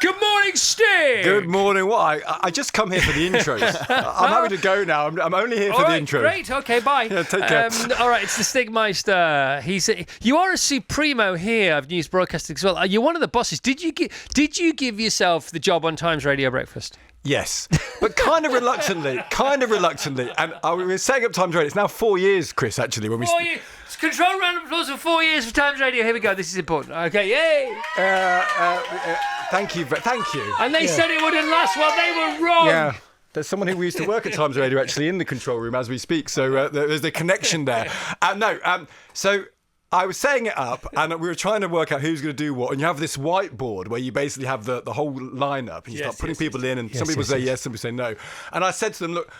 Good morning, Stig. Good morning. What? I just come here for the intros. I'm happy to go now. I'm only here for the intros. Great. Okay, bye. Yeah, take care. All right, it's the Stigmeister. You are a supremo here of news broadcasting as well. You're one of the bosses. Did you give yourself the job on Times Radio Breakfast? Yes, but kind of reluctantly. And we were setting up Times Radio. It's now 4 years, Chris, actually. When 4 years. Control round of applause for 4 years for Times Radio. Here we go. This is important. Okay, yay. Thank you. And they said it wouldn't last. Well, they were wrong. Yeah. There's someone who used to work at Times Radio actually in the control room as we speak. So there's a connection there. So I was setting it up and we were trying to work out who's going to do what. And you have this whiteboard where you basically have the whole lineup and you start putting people in and some people say yes, some people say no. And I said to them, look,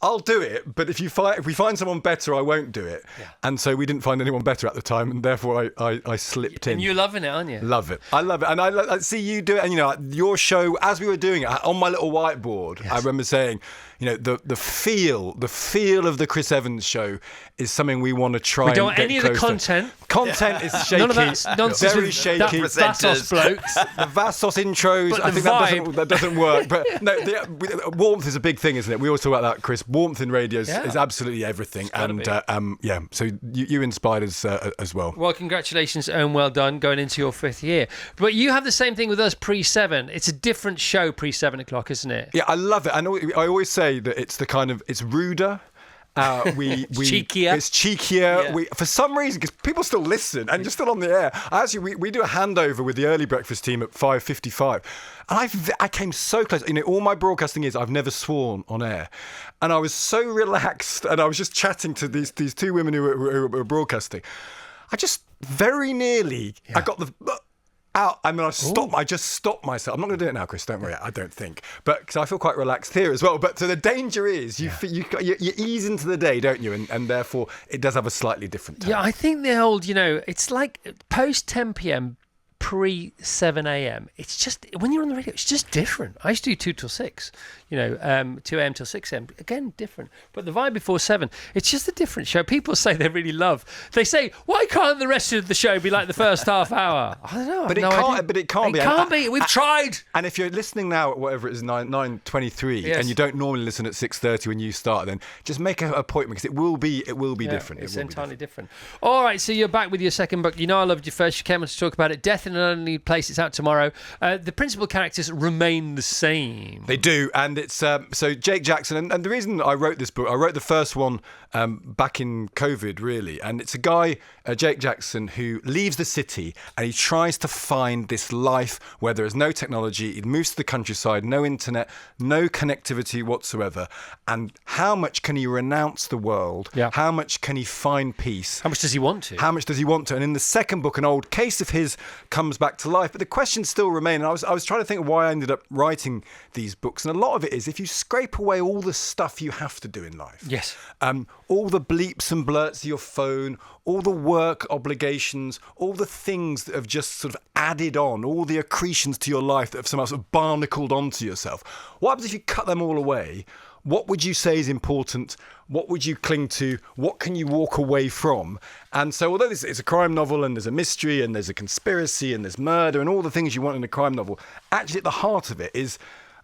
I'll do it, but if we find someone better, I won't do it. Yeah. And so we didn't find anyone better at the time, and therefore I slipped in. And you're loving it, aren't you? Love it. I love it. And I see you do it. And, your show, as we were doing it, on my little whiteboard, I remember saying, the feel of the Chris Evans show is something we want to try and get closer. We don't want any of the content. Content is shaky. None of that nonsense. Very shaky. Vassos blokes. The Vassos intros, but I think that doesn't work. But no, warmth is a big thing, isn't it? We always talk about that, Chris. Warmth in radio is absolutely everything. And so you inspired us as well. Well, congratulations and well done going into your 5th year. But you have the same thing with us pre-7. It's a different show pre-7 o'clock, isn't it? Yeah, I love it. And I always say that it's it's ruder. Cheekier. It's cheekier. Yeah. For some reason, because people still listen and you're still on the air. We do a handover with the early breakfast team at 5:55, and I came so close. All my broadcasting years, I've never sworn on air, and I was so relaxed, and I was just chatting to these two women who were broadcasting. I just very nearly I got the. Out, and then I just stopped myself. I'm not going to do it now, Chris. Don't worry. I don't think, but because I feel quite relaxed here as well. But so the danger is you ease into the day, don't you? And therefore it does have a slightly different tone. Yeah, I think the old, it's like post 10 p.m. pre 7 a.m. It's just when you're on the radio, it's just different. I used to do 2 till 6. 2 a.m. till 6 a.m. Again, different. But the vibe before 7, it's just a different show. People say they really love. They say, why can't the rest of the show be like the first half hour? I don't know. But it can't be. It can't be. We've tried. And if you're listening now at whatever it is, 9:23, and you don't normally listen at 6:30 when you start, then just make an appointment because it will be different. It's entirely different. All right, so you're back with your second book. I loved you first. You came on to talk about it. Death in an Unnamed Place. It's out tomorrow. The principal characters remain the same. They do, and it's so Jake Jackson, and the reason I wrote this book, I wrote the first one back in COVID, really, and it's a guy, Jake Jackson, who leaves the city and he tries to find this life where there is no technology. He moves to the countryside, no internet, no connectivity whatsoever. And how much can he renounce the world? Yeah. How much can he find peace? How much does he want to? And in the second book, an old case of his comes back to life. But the questions still remain. And I was trying to think of why I ended up writing these books. And a lot of it is if you scrape away all the stuff you have to do in life. Yes. All the bleeps and blurts of your phone, all the work obligations, all the things that have just sort of added on, all the accretions to your life that have somehow sort of barnacled onto yourself. What happens if you cut them all away? What would you say is important? What would you cling to? What can you walk away from? And so although it's a crime novel and there's a mystery and there's a conspiracy and there's murder and all the things you want in a crime novel, actually at the heart of it is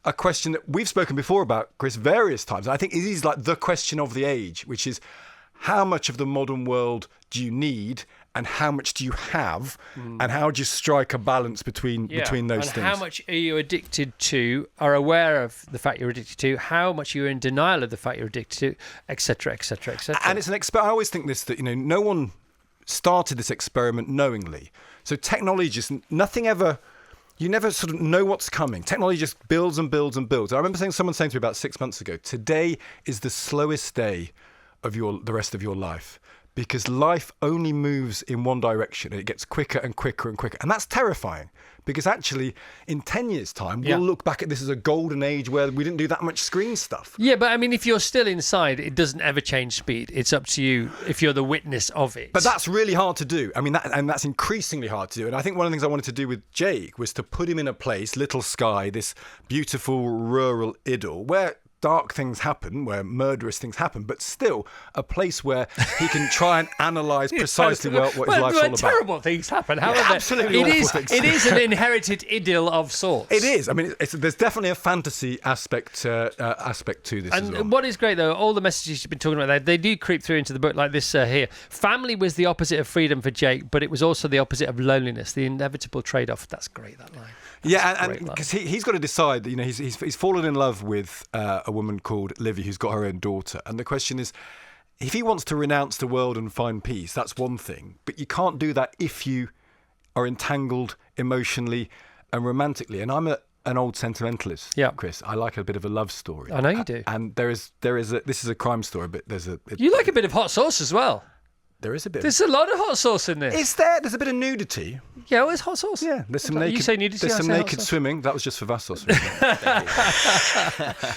a question that we've spoken before about, Chris, various times. And I think it is like the question of the age, which is how much of the modern world do you need and how much do you have and how do you strike a balance between those things? How much are you addicted to, are aware of the fact you're addicted to, how much you're in denial of the fact you're addicted to, etc., etc., etc. And it's I always think this, that, no one started this experiment knowingly. So technology just, nothing ever... You never sort of know what's coming. Technology just builds and builds and builds. I remember someone saying to me about 6 months ago, today is the slowest day of the rest of your life because life only moves in one direction and it gets quicker and quicker and quicker. And that's terrifying because actually in 10 years' time, we'll look back at this as a golden age where we didn't do that much screen stuff. Yeah, but I mean, if you're still inside, it doesn't ever change speed. It's up to you if you're the witness of it. But that's really hard to do. I mean, that's increasingly hard to do. And I think one of the things I wanted to do with Jake was to put him in a place, Little Skye, this beautiful rural idyll, where dark things happen, where murderous things happen, but still a place where he can try and analyse precisely what his life's all about. Terrible things happen. However, absolutely awful things. It is an inherited idyll of sorts. It is. I mean, there's definitely a fantasy aspect to this as well. And what is great, though, all the messages you've been talking about, they do creep through into the book, like this here. Family was the opposite of freedom for Jake, but it was also the opposite of loneliness, the inevitable trade-off. That's great, that line. And because he's got to decide that, he's fallen in love with a woman called Livy who's got her own daughter, and the question is, if he wants to renounce the world and find peace, that's one thing, but you can't do that if you are entangled emotionally and romantically. And I'm an old sentimentalist, Chris. I like a bit of a love story. I know you do. And this is a crime story, but you like a bit of hot sauce as well. There is a bit. There's a lot of hot sauce in this. Is there? There's a bit of nudity. Yeah, well, it's hot sauce. Yeah, there's some naked. You say nudity. There's some naked swimming. That was just for Vassos.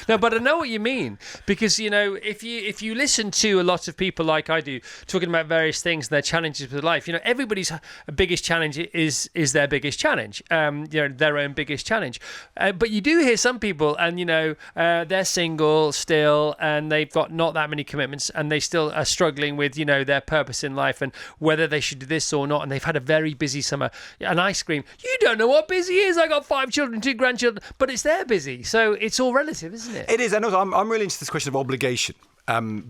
No, but I know what you mean, because if you listen to a lot of people like I do talking about various things and their challenges with life, everybody's biggest challenge is their biggest challenge. Their own biggest challenge. But you do hear some people, and they're single still, and they've got not that many commitments, and they still are struggling with their purpose in life and whether they should do this or not, and they've had a very busy summer, and I scream, you don't know what busy is. I got 5 children, 2 grandchildren, but it's their busy, so it's all relative, isn't it? It is. And also I'm really interested in this question of obligation,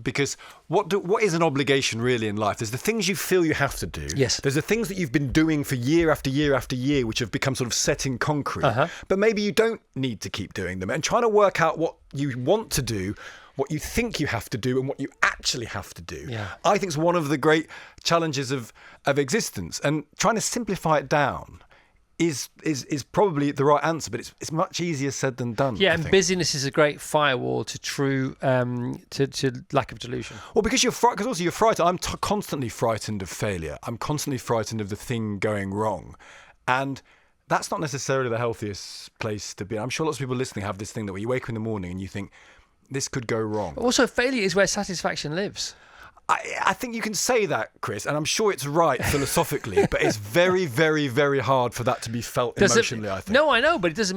because what is an obligation really in life? There's the things you feel you have to do. Yes. There's the things that you've been doing for year after year after year, which have become sort of set in concrete, but maybe you don't need to keep doing them, and trying to work out what you want to do, what you think you have to do, and what you actually have to do. Yeah. I think it's one of the great challenges of existence, and trying to simplify it down is probably the right answer, but it's much easier said than done. Yeah, I and think. busyness is a great firewall to true to lack of delusion. Well, because you're frightened. I'm constantly frightened of failure. I'm constantly frightened of the thing going wrong, and that's not necessarily the healthiest place to be. I'm sure lots of people listening have this thing that when you wake up in the morning and you think, this could go wrong. Also, failure is where satisfaction lives. I think you can say that, Chris, and I'm sure it's right philosophically, but it's very, very, very hard for that to be felt emotionally, I think. No, I know, but it doesn't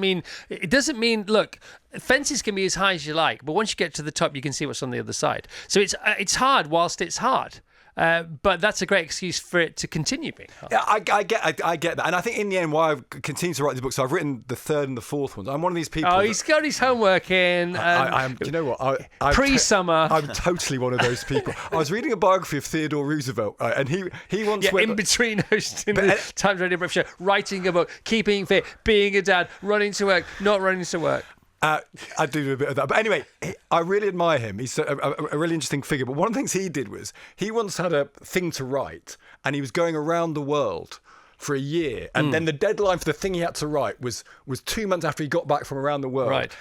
mean, look, fences can be as high as you like, but once you get to the top, you can see what's on the other side. So it's hard whilst it's hard. But that's a great excuse for it to continue being hard. Yeah, I get that. And I think in the end, why I've continued to write these books, so I've written the 3rd and the 4th ones. I'm one of these people. Oh, he's got his homework in. You know what? Pre-summer. I'm totally one of those people. I was reading a biography of Theodore Roosevelt, and he once went... in between hosting the Times Radio Breakfast Show, writing a book, keeping fit, being a dad, running to work, not running to work. I do a bit of that. But anyway, I really admire him. He's a really interesting figure. But one of the things he did was he once had a thing to write, and he was going around the world for a year. And then the deadline for the thing he had to write was 2 months after he got back from around the world. Right.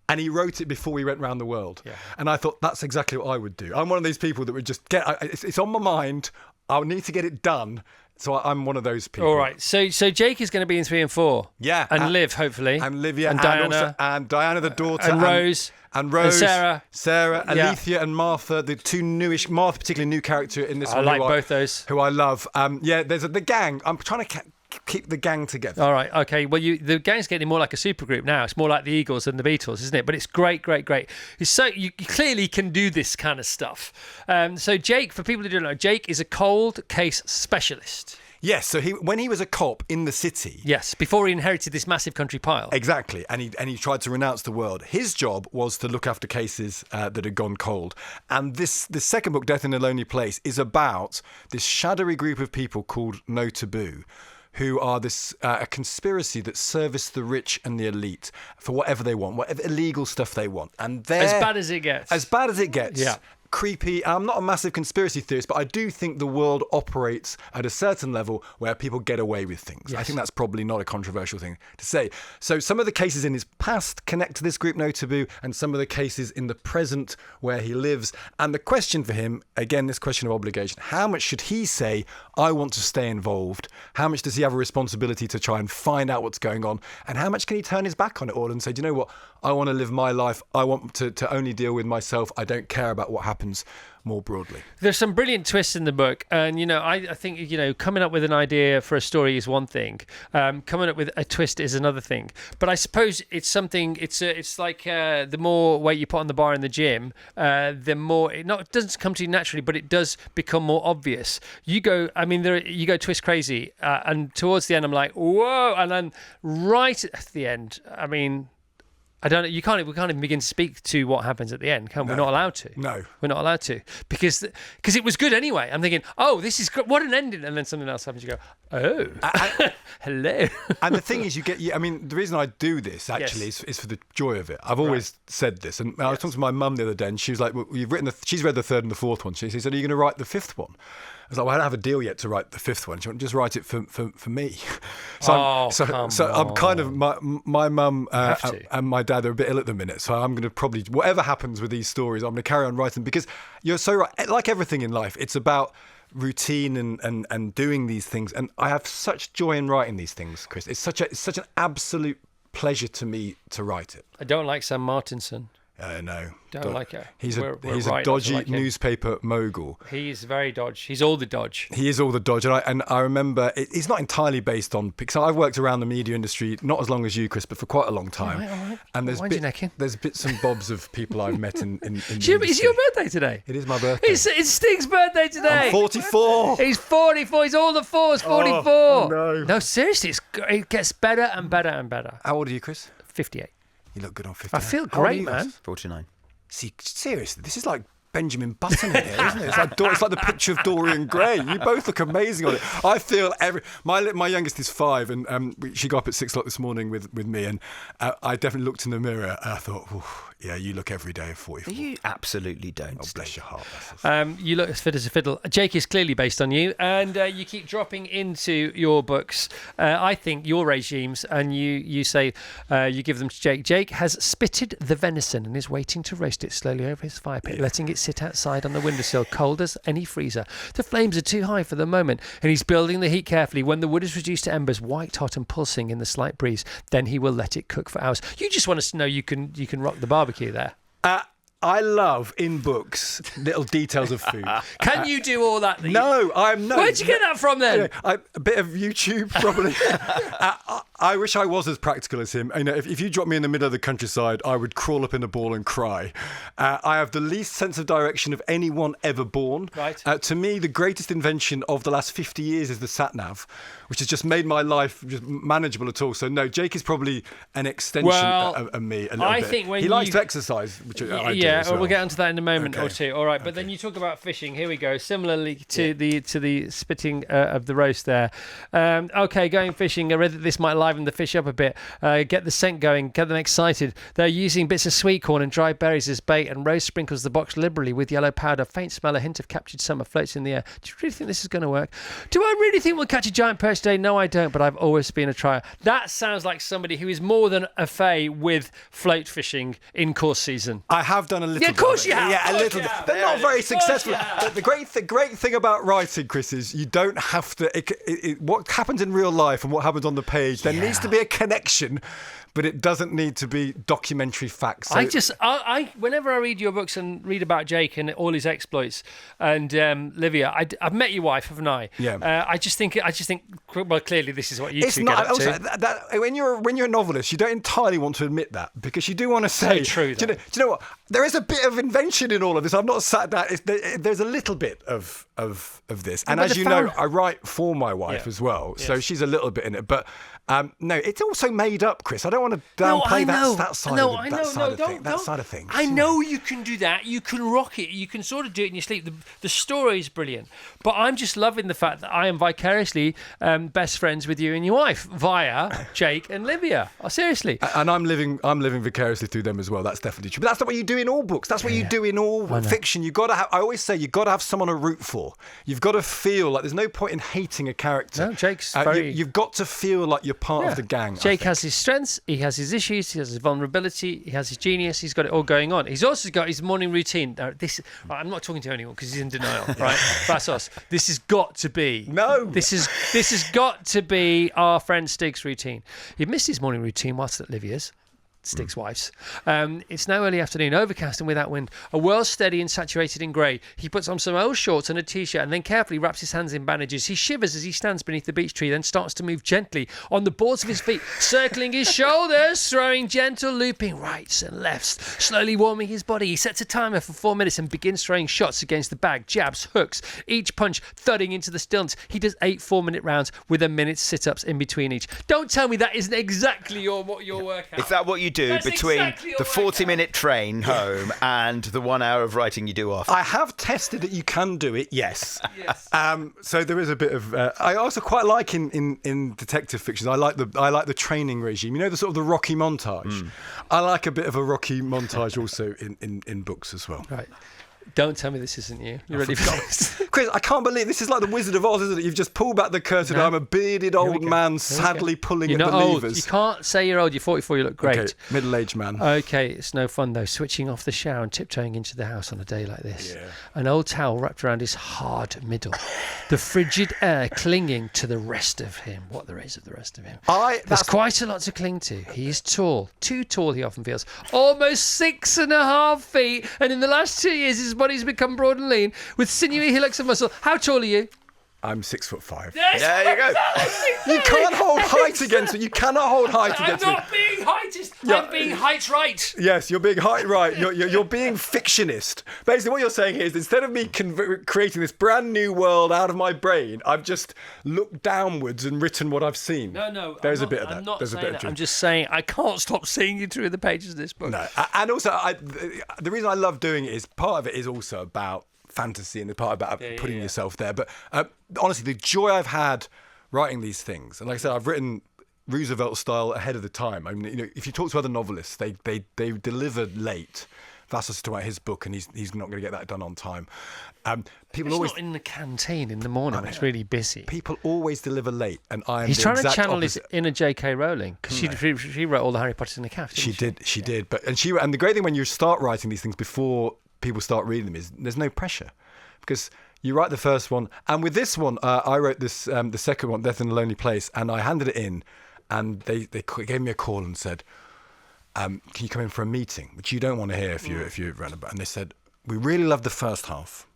And he wrote it before he went around the world. Yeah. And I thought, that's exactly what I would do. I'm one of these people that would just it's on my mind. I'll need to get it done. So I'm one of those people. All right. So Jake is going to be in 3 and 4. Yeah. And Liv, hopefully. And Liv, yeah. And Diana. And Diana, the daughter. And Rose. And Rose. And Sarah. Yeah. Alethea and Martha, the 2 newish. Martha, particularly new character in this one. I like both those. Who I love. There's the gang. I'm trying to keep the gang together. All right. Okay. Well, the gang's getting more like a supergroup now. It's more like the Eagles than the Beatles, isn't it? But it's great. It's so you clearly can do this kind of stuff. So Jake, for people who don't know, Jake is a cold case specialist. Yes, so when he was a cop in the city. Yes, before he inherited this massive country pile. Exactly, and he tried to renounce the world. His job was to look after cases that had gone cold. And the second book, Death in a Lonely Place, is about this shadowy group of people called No Taboo, who are a conspiracy that service the rich and the elite for whatever they want, whatever illegal stuff they want. And as bad as it gets. As bad as it gets. Yeah. Creepy. I'm not a massive conspiracy theorist, but I do think the world operates at a certain level where people get away with things. Yes. I think that's probably not a controversial thing to say. So some of the cases in his past connect to this group No Taboo, and some of the cases in the present where he lives. And the question for him, again, this question of obligation, how much should he say, I want to stay involved? How much does he have a responsibility to try and find out what's going on? And how much can he turn his back on it all and say, do you know what? I want to live my life. I want to only deal with myself. I don't care about what happens happens more broadly. There's some brilliant twists in the book, and I think coming up with an idea for a story is one thing, coming up with a twist is another thing. But I suppose it's something. It's like the more weight you put on the bar in the gym, the more it doesn't come to you naturally, but it does become more obvious. You go twist crazy, and towards the end, I'm like, whoa, and then right at the end, I mean. I don't know. We can't even begin to speak to what happens at the end, can we? We're not allowed to. No, we're not allowed to because it was good anyway. I'm thinking, oh, this is what an ending, and then something else happens. You go, oh, hello. And the thing is, I mean, the reason I do this actually is for the joy of it. I've always said this, and I was talking to my mum the other day, and she was like, well, she's read the third and the fourth one. She said, are you going to write the fifth one? I was like, well, I don't have a deal yet to write the fifth one. She went, just write it for me. I'm kind of, my mum and my dad are a bit ill at the minute. So I'm going to probably, whatever happens with these stories, I'm going to carry on writing because you're so right. Like everything in life, it's about routine and doing these things. And I have such joy in writing these things, Chris. It's such an absolute pleasure to me to write it. I don't like Sam Martinson. No. Don't like it. He's a dodgy newspaper mogul. He's very dodge. He's all the dodge. He is all the dodge. And I remember, it's not entirely based on, because I've worked around the media industry, not as long as you, Chris, but for quite a long time. All right. And there's bits and bobs of people I've met in the industry. Is your birthday today? It is my birthday. It's Stig's birthday today. I'm 44. He's 44. He's all the fours, 44. Oh, no. No, seriously, it gets better and better and better. How old are you, Chris? 58. You look good on 59. I feel great, man. 49. See, seriously, this is like Benjamin Button in here, isn't it? It's like the picture of Dorian Gray. You both look amazing on it. I feel my youngest is 5, and she got up at 6 o'clock this morning with me, and I definitely looked in the mirror and I thought, yeah, you look every day of 44. You absolutely don't. Oh, bless your heart. You look as fit as a fiddle. Jake is clearly based on you, and you keep dropping into your books. I think your regimes, and you say you give them to Jake. Jake has spitted the venison and is waiting to roast it slowly over his fire pit, letting it sit outside on the windowsill, cold as any freezer. The flames are too high for the moment, and he's building the heat carefully. When the wood is reduced to embers, white hot and pulsing in the slight breeze, then he will let it cook for hours. You just want us to know you can rock the barbecue there. I love in books little details of food. Can you do all that? No, I'm not. Where'd you get that from then? A bit of YouTube, probably. I wish I was as practical as him. If you dropped me in the middle of the countryside, I would crawl up in a ball and cry. I have the least sense of direction of anyone ever born. Right. To me, the greatest invention of the last 50 years is the sat-nav, which has just made my life just manageable at all. So no, Jake is probably an extension of me a little bit. Think when he likes to exercise, which I do. Yeah, we'll get onto that in a moment or two. All right, but then you talk about fishing. Here we go. Similarly to the spitting of the roast there. Okay, going fishing. I read that this might liven the fish up a bit. Get the scent going. Get them excited. They're using bits of sweet corn and dry berries as bait, and Rose sprinkles the box liberally with yellow powder. Faint smell, a hint of captured summer floats in the air. Do you really think this is going to work? Do I really think we'll catch a giant perch today? No, I don't, but I've always been a trier. That sounds like somebody who is more than a fay with float fishing in course season. I have done a little bit. Of course you have. Yeah, a little bit. But not very successful. But the great thing about writing, Chris, is you don't have to... what happens in real life and what happens on the page, there needs to be a connection, but it doesn't need to be documentary facts. So I whenever I read your books and read about Jake and all his exploits, and Livia, I've met your wife, haven't I? Yeah. I just think, well, clearly this is what you two get up also, to. When you're a novelist, you don't entirely want to admit that, because you do want to say... So true, do you know what? There is a bit of invention in all of this. I'm not sat down. There's a little bit of this. And as you know, I write for my wife as well. So she's a little bit in it. But no, it's also made up, Chris. I don't want to downplay that side of things. I know you can do that. You can rock it. You can sort of do it in your sleep. The story is brilliant. But I'm just loving the fact that I am vicariously best friends with you and your wife via Jake and Livia. Oh, seriously. And I'm living vicariously through them as well. That's definitely true. But that's not what you do in all books. That's what you do in all fiction. You've got to have... I always say you've got to have someone to root for. You've got to feel like there's no point in hating a character. No, Jake's very... You've got to feel like you're part of the gang. Jake has his strengths, he has his issues, he has his vulnerability, he has his genius, he's got it all going on. He's also got his morning routine. Now, I'm not talking to anyone because he's in denial, right? That's us. This has got to be... No! This has got to be our friend Stig's routine. He missed his morning routine whilst at Livia's. Stig's wife's. It's now early afternoon, overcast and without wind. A world steady and saturated in grey. He puts on some old shorts and a t-shirt and then carefully wraps his hands in bandages. He shivers as he stands beneath the beech tree, then starts to move gently on the boards of his feet, circling his shoulders, throwing gentle looping rights and lefts, slowly warming his body. He sets a timer for 4 minutes and begins throwing shots against the bag, jabs, hooks, each punch thudding into the stillness. He does 8 4-minute rounds with a minute's sit-ups in between each. Don't tell me that isn't exactly your workout. Is that what you do between the 40-minute train home and the 1 hour of writing you do off? I have tested that you can do it, yes. So there is a bit of... I also quite like in detective fictions, I like the training regime. You know, the sort of the Rocky montage? I like a bit of a Rocky montage also in books as well. Right. Don't tell me this isn't you. You ready for this? Chris, I can't believe this is like the Wizard of Oz, isn't it? You've just pulled back the curtain. No. I'm a bearded old man sadly pulling at the levers. Old. You can't say you're old. You're 44. You look great. Okay, middle-aged man. Okay, it's no fun though. Switching off the shower and tiptoeing into the house on a day like this. Yeah. An old towel wrapped around his hard middle. The frigid air clinging to the rest of him. What there is of the rest of him. There's quite a lot to cling to. He is tall. Too tall, he often feels. Almost 6.5 feet. And in the last 2 years, his body's become broad and lean with sinewy hillocks of muscle. How tall are you? I'm 6'5". Yes, there you go. You can't hold height against it. You cannot hold height against it. I'm not being heightist. I'm being height right. Yes, you're being height right. You're being fictionist. Basically, what you're saying here is instead of me creating this brand new world out of my brain, I've just looked downwards and written what I've seen. No. There's a bit of that. I'm not There's a saying bit of that. I'm just saying I can't stop seeing you through the pages of this book. No, and also the reason I love doing it is part of it is also about fantasy and the part about putting yourself there. But honestly, the joy I've had writing these things, and like I said, I've written Roosevelt style ahead of the time. I mean, you know, if you talk to other novelists, they deliver late. Vassos talking about his book, and he's not going to get that done on time. People always not in the canteen in the morning. It's really busy. People always deliver late, and I am. He's the trying to exact channel opposite. his inner J.K. Rowling because she wrote all the Harry Potters in the calf. She did, but the great thing when you start writing these things before people start reading them is there's no pressure, because you write the first one, and with this one, I wrote this the second one, Death in a Lonely Place, and I handed it in, and they gave me a call and said, can you come in for a meeting, which you don't want to hear if you run about. And they said, we really love the first half,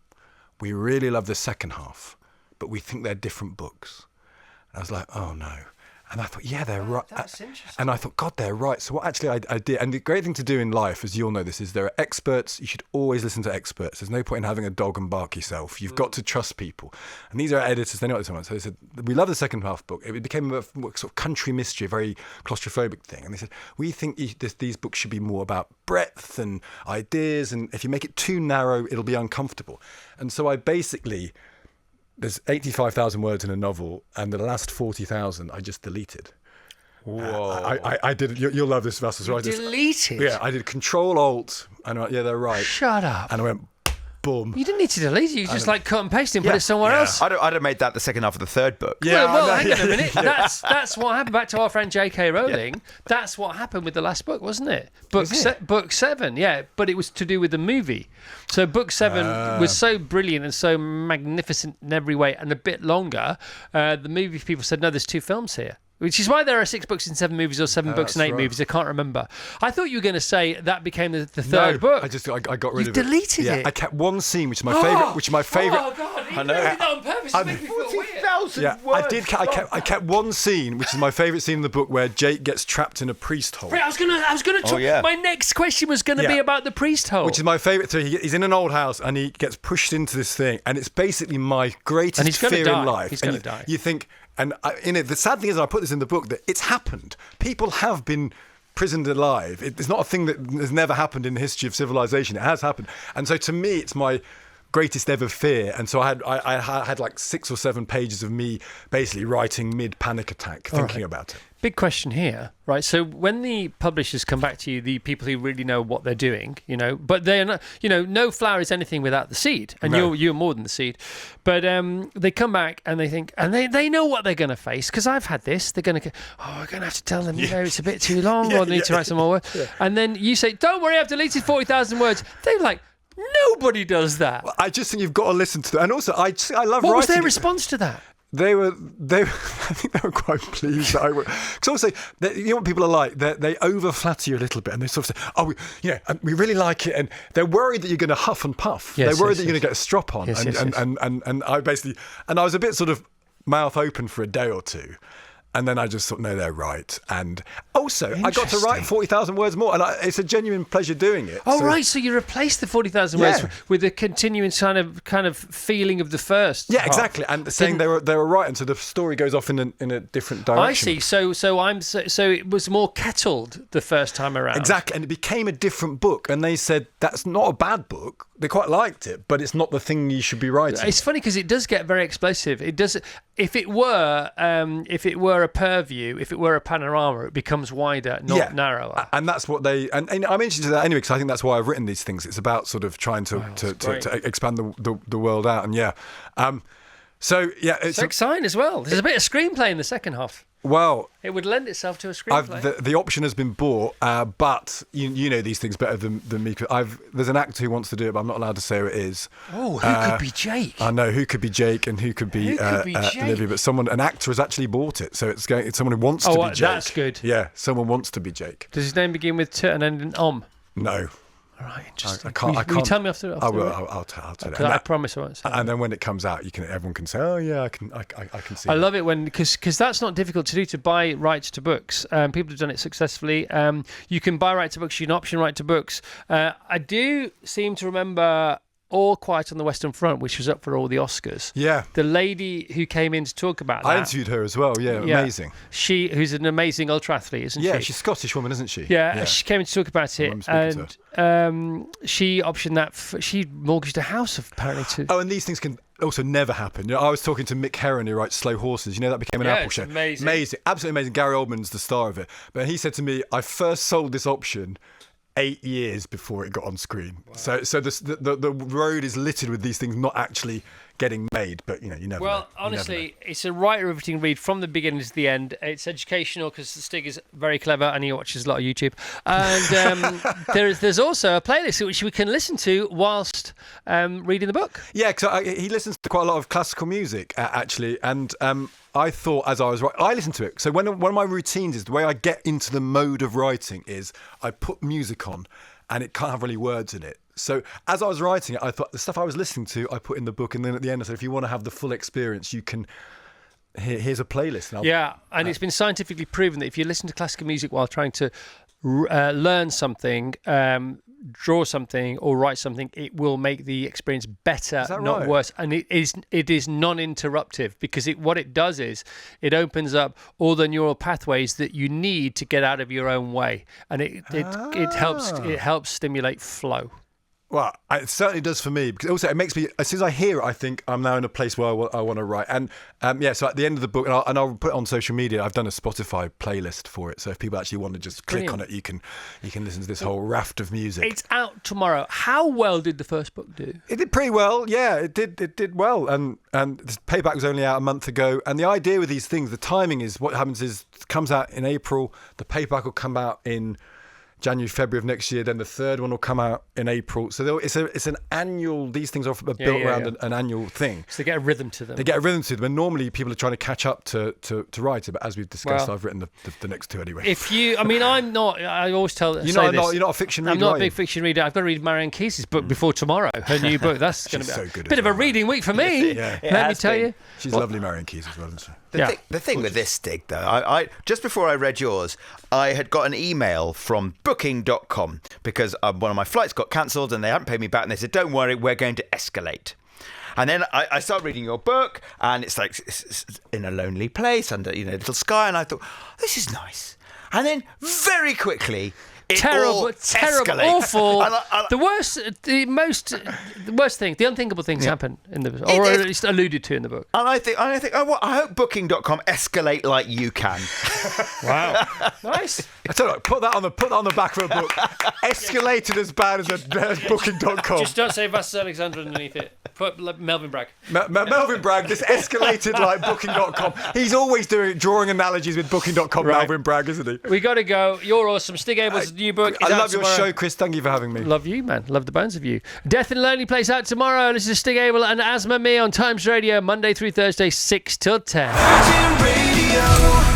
we really love the second half, but we think they're different books. And I was like, oh no. And I thought, yeah, they're right. That's interesting. And I thought, God, they're right. So what actually I did, and the great thing to do in life, as you all know this, is there are experts. You should always listen to experts. There's no point in having a dog and bark yourself. You've got to trust people. And these are editors, they know what they want. So they said, we love the second half book. It became a sort of country mystery, a very claustrophobic thing. And they said, we think these books should be more about breadth and ideas. And if you make it too narrow, it'll be uncomfortable. And so I basically... There's 85,000 words in a novel, and the last 40,000 I just deleted. Whoa! I did. You'll love this, Vassos. You deleted? Yeah, I did Control-Alt, and I went, yeah, they're right. Shut up. And I went, boom. You didn't need to delete it. You just cut and paste it and put it somewhere else. I'd have made that the second half of the third book. Yeah, well hang on a minute. That's what happened. Back to our friend J.K. Rowling. That's what happened with the last book, wasn't it? Book 7, yeah. But it was to do with the movie. So book 7 was so brilliant and so magnificent in every way, and a bit longer. The movie people said, no, there's 2 films here. Which is why there are 6 books in 7 movies, or 7 books in 8 movies. I can't remember. I thought you were going to say that became the third book. I got rid of it. You deleted it. I kept one scene, which is my favourite. Oh God! I know. You did that on purpose to make me feel weird. 40,000 words. I kept one scene, which is my favourite scene in the book, where Jake gets trapped in a priest hole. I was gonna talk. My next question was gonna be about the priest hole, which is my favourite thing. He's in an old house and he gets pushed into this thing, and it's basically my greatest fear in life. He's gonna die. You think. And the sad thing is, and I put this in the book, that it's happened. People have been prisoned alive. It's not a thing that has never happened in the history of civilization. It has happened. And so to me, it's my greatest ever fear. And so I had like 6 or 7 pages of me basically writing mid-panic attack, thinking about it. Big question here, right? So when the publishers come back to you, the people who really know what they're doing, but they're not, no flower is anything without the seed, and you're more than the seed. But they come back and they think, and they know what they're going to face, because I've had this. They're going to go, we're going to have to tell them, it's a bit too long, or they need to write some more words. Yeah. And then you say, don't worry, I've deleted 40,000 words. They're like, nobody does that. Well, I just think you've got to listen to that. And also, I love writing. What was their response to that? I think they were quite pleased that I would. Because also, you know what people are like? They over flatter you a little bit, and they sort of say, "Oh, we really like it," and they're worried that you're going to huff and puff. Yes, they're worried that you're going to get a strop on, Yes, and I basically, and I was a bit sort of mouth open for a day or two. And then I just thought, no, they're right. And also, I got to write 40,000 words more, and it's a genuine pleasure doing it. Oh, right. So you replaced the 40,000 words with a continuing kind of feeling of the first. Yeah, exactly. And saying they were right, and so the story goes off in a different direction. I see. So it was more kettled the first time around. Exactly, and it became a different book. And they said that's not a bad book. They quite liked it, but it's not the thing you should be writing. It's funny because it does get very explosive. It does. If it were a purview, if it were a panorama, it becomes wider, not narrower. And that's what they. And I'm interested in that anyway, because I think that's why I've written these things. It's about sort of trying to expand the world out. And it's exciting as well. There's a bit of screenplay in the second half. Well, it would lend itself to a screenplay. The option has been bought, but you know these things better than me. There's an actor who wants to do it, but I'm not allowed to say who it is. Oh, who could be Jake? I know who could be Jake and who could be Olivia, but an actor has actually bought it, so it's someone who wants to be Jake. That's good. Yeah, someone wants to be Jake. Does his name begin with T and end in Om? No. All right, interesting. I can't. Will you tell me after? I will. I'll tell you. I promise I won't say. And then when it comes out, everyone can say, "Oh yeah, I can see." I love it because that's not difficult to do, to buy rights to books. People have done it successfully. You can buy rights to books. You can option right to books. I do seem to remember All Quiet on the Western Front, which was up for all the Oscars. Yeah. The lady who came in to talk about that. I interviewed her as well. Yeah, amazing. Who's an amazing ultra athlete, isn't she? Yeah, she's a Scottish woman, isn't she? Yeah, she came in to talk about it, and she optioned that. She mortgaged a house, apparently. Oh, and these things can also never happen. I was talking to Mick Herron, who writes Slow Horses. That became an Apple show. Amazing, absolutely amazing. Gary Oldman's the star of it. But he said to me, I first sold this option 8 years before it got on screen. Wow. So the road is littered with these things not actually getting made, but you never know. Well, honestly, it's a riveting read from the beginning to the end. It's educational because Stig is very clever and he watches a lot of YouTube. And there's also a playlist which we can listen to whilst reading the book. Yeah, because he listens to quite a lot of classical music, actually, and I thought as I was writing, I listened to it. So one of my routines is the way I get into the mode of writing is I put music on and it can't have really words in it. So as I was writing it, I thought the stuff I was listening to, I put in the book. And then at the end, I said, if you want to have the full experience, you can, here's a playlist. And it's been scientifically proven that if you listen to classical music while trying to learn something, draw something or write something, it will make the experience better, not right? worse. And it is non-interruptive because what it does is it opens up all the neural pathways that you need to get out of your own way, and it helps stimulate flow. Well, it certainly does for me, because also it makes me, as soon as I hear it, I think I'm now in a place where I want to write. And so at the end of the book, and I'll put it on social media, I've done a Spotify playlist for it. So if people actually want to just click on it, you can listen to this whole raft of music. It's out tomorrow. How well did the first book do? It did pretty well. Yeah, it did well. And the paperback was only out a month ago. And the idea with these things, the timing is what happens is it comes out in April. The paperback will come out in January, February of next year, then the third one will come out in April. So it's an annual, these things are built around an annual thing. So they get a rhythm to them. And normally people are trying to catch up to write it, but as we've discussed, I've written the next two anyway. I always tell you're not a fiction reader. I'm not a big fiction reader. I've got to read Marianne Keys's book before tomorrow, her new book. That's going to be so good a bit of a reading week for me. Let me tell you. She's lovely, Marianne Keys, as well, isn't she? The thing with this, Stig, though, I just before I read yours, I had got an email from Booking.com because one of my flights got cancelled and they hadn't paid me back, and they said, "Don't worry, we're going to escalate." And then I started reading your book, and it's like it's in a lonely place under a little sky, and I thought, this is nice. And then very quickly, terrible, awful. The worst thing, the unthinkable things happen in the book, or at least alluded to in the book. And I think, I hope Booking.com escalate like you can. Wow, nice. I tell you what, put that on the back of a book. Escalated as bad as Booking.com. Just don't say Vassos Alexander underneath it. put Melvin Bragg. Melvin Bragg, this escalated like Booking.com. He's always drawing analogies with Booking.com, Right. Melvin Bragg, isn't he? We got to go. You're awesome. Stig Abell's new book is I out love your tomorrow. show, Chris. Thank you for having me. Love you, man. Love the bones of you. Death in a Lonely Place out tomorrow. Listen to Stig Abell and Asthma Me on Times Radio, Monday through Thursday, 6 till 10. Virgin Radio.